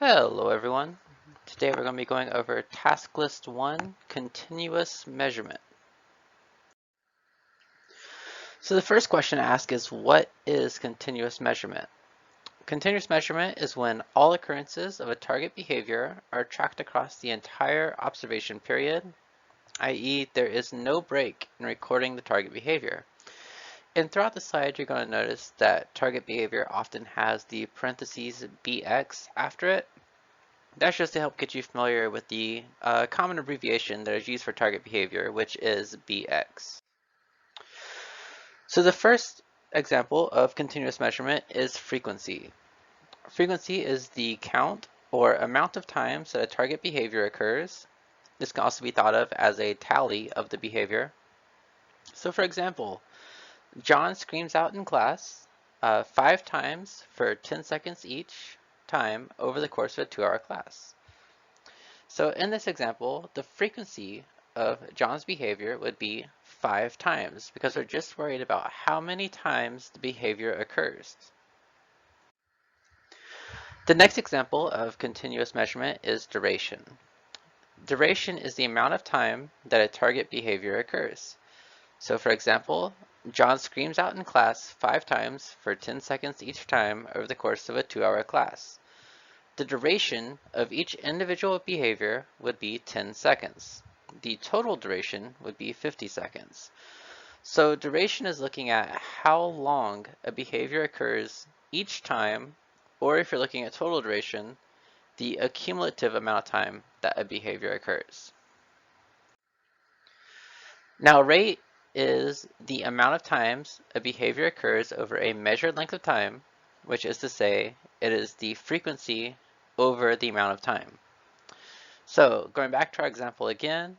Hello everyone. Today we're going to be going over task list 1, continuous measurement. So the first question to ask is, what is continuous measurement? Continuous measurement is when all occurrences of a target behavior are tracked across the entire observation period, i.e. there is no break in recording the target behavior. And throughout the slide you're going to notice that target behavior often has the parentheses BX after it. That's just to help get you familiar with the common abbreviation that is used for target behavior, which is BX. So the first example of continuous measurement is frequency. Frequency is the count or amount of times that a target behavior occurs. This can also be thought of as a tally of the behavior. So for example, John screams out in class 5 times for 10 seconds each time over the course of a 2-hour class. So in this example, the frequency of John's behavior would be 5 times because we're just worried about how many times the behavior occurs. The next example of continuous measurement is duration. Duration is the amount of time that a target behavior occurs. So for example, John screams out in class 5 times for 10 seconds each time over the course of a 2-hour class. The duration of each individual behavior would be 10 seconds. The total duration would be 50 seconds. So duration is looking at how long a behavior occurs each time, or if you're looking at total duration, the accumulative amount of time that a behavior occurs. Now rate is the amount of times a behavior occurs over a measured length of time, which is to say it is the frequency over the amount of time. So going back to our example again,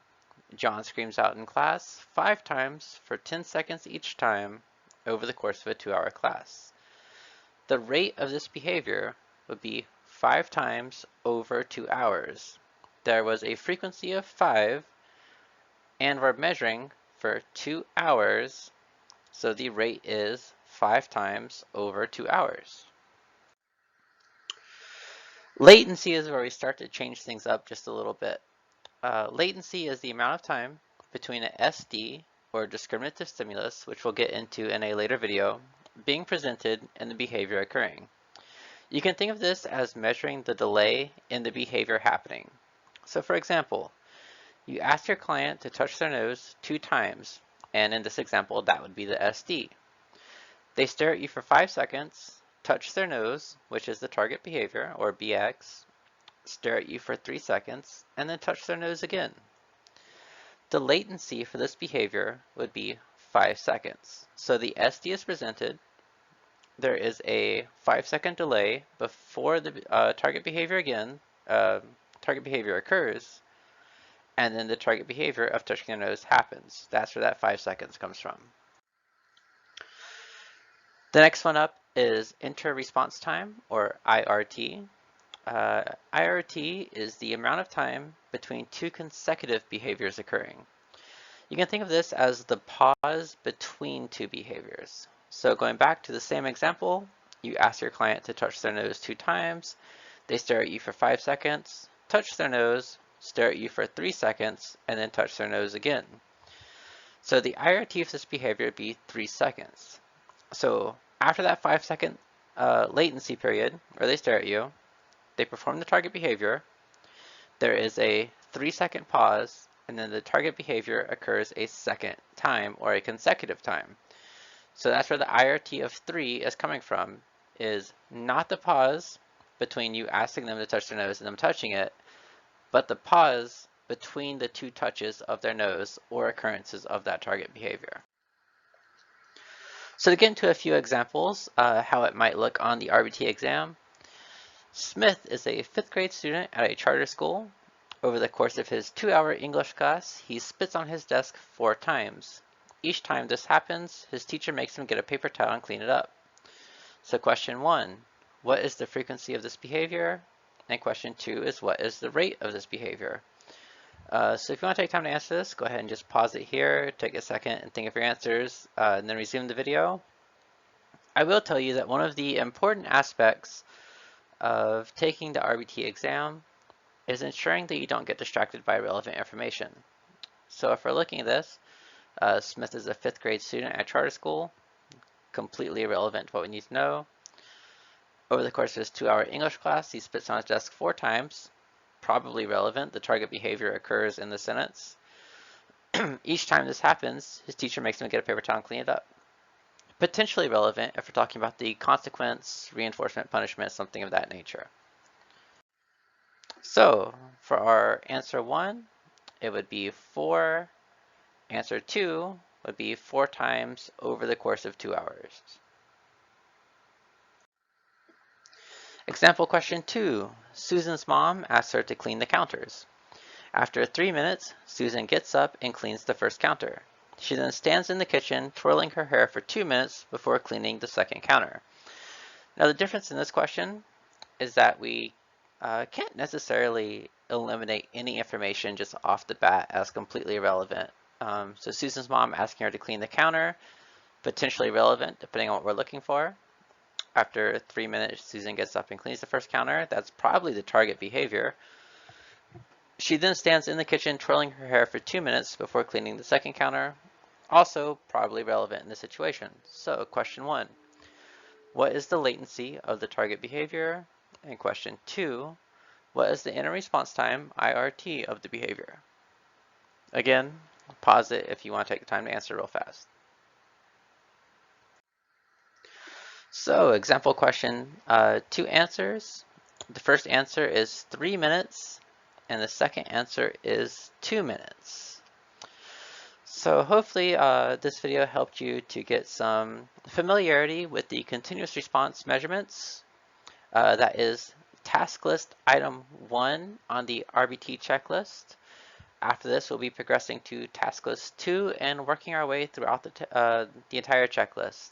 John screams out in class 5 times for 10 seconds each time over the course of a 2-hour class. The rate of this behavior would be 5 times over 2 hours. There was a frequency of 5 and we're measuring for 2 hours, so the rate is 5 times over 2 hours. Latency is where we start to change things up just a little bit. Latency is the amount of time between an SD, or discriminative stimulus, which we'll get into in a later video, being presented and the behavior occurring. You can think of this as measuring the delay in the behavior happening. So for example, you ask your client to touch their nose 2 times, and in this example that would be the SD. They stare at you for 5 seconds, touch their nose, which is the target behavior, or BX, stare at you for 3 seconds, and then touch their nose again. The latency for this behavior would be 5 seconds. So the SD is presented. There is a 5-second delay before the target behavior occurs, and then the target behavior of touching their nose happens. That's where that 5 seconds comes from. The next one up is inter-response time, or IRT. IRT is the amount of time between 2 consecutive behaviors occurring. You can think of this as the pause between 2 behaviors. So going back to the same example, you ask your client to touch their nose 2 times, they stare at you for 5 seconds, touch their nose, stare at you for 3 seconds, and then touch their nose again. So the IRT of this behavior would be 3 seconds. So after that 5-second latency period, where they stare at you, they perform the target behavior, there is a 3-second pause, and then the target behavior occurs a second time, or a consecutive time. So that's where the IRT of 3 is coming from, is not the pause between you asking them to touch their nose and them touching it, but the pause between the 2 touches of their nose or occurrences of that target behavior. So to get into a few examples, how it might look on the RBT exam, Smith is a 5th grade student at a charter school. Over the course of his 2-hour English class, he spits on his desk 4 times. Each time this happens, his teacher makes him get a paper towel and clean it up. So question 1, what is the frequency of this behavior? And question 2 is, what is the rate of this behavior? So if you want to take time to answer this, go ahead and just pause it here, take a second and think of your answers, and then resume the video. I will tell you that one of the important aspects of taking the RBT exam is ensuring that you don't get distracted by irrelevant information. So if we're looking at this, Smith is a 5th grade student at charter school, completely irrelevant to what we need to know. Over the course of his 2-hour English class, he spits on his desk 4 times, probably relevant. The target behavior occurs in the sentence. Each time this happens, his teacher makes him get a paper towel and clean it up. Potentially relevant if we're talking about the consequence, reinforcement, punishment, something of that nature. So for our answer 1, it would be 4. Answer 2 would be 4 times over the course of 2 hours. Example question 2. Susan's mom asks her to clean the counters. After 3 minutes, Susan gets up and cleans the first counter. She then stands in the kitchen, twirling her hair for 2 minutes before cleaning the second counter. Now the difference in this question is that we can't necessarily eliminate any information just off the bat as completely irrelevant. So Susan's mom asking her to clean the counter, potentially relevant depending on what we're looking for. After 3 minutes, Susan gets up and cleans the first counter. That's probably the target behavior. She then stands in the kitchen twirling her hair for 2 minutes before cleaning the second counter. Also probably relevant in this situation. So question 1, what is the latency of the target behavior? And question 2, what is the inner response time, IRT, of the behavior? Again, pause it if you want to take the time to answer real fast. So example question, 2 answers. The first answer is 3 minutes, and the second answer is 2 minutes. So hopefully this video helped you to get some familiarity with the continuous response measurements. That is task list item 1 on the RBT checklist. After this, we'll be progressing to task list 2 and working our way throughout the entire checklist.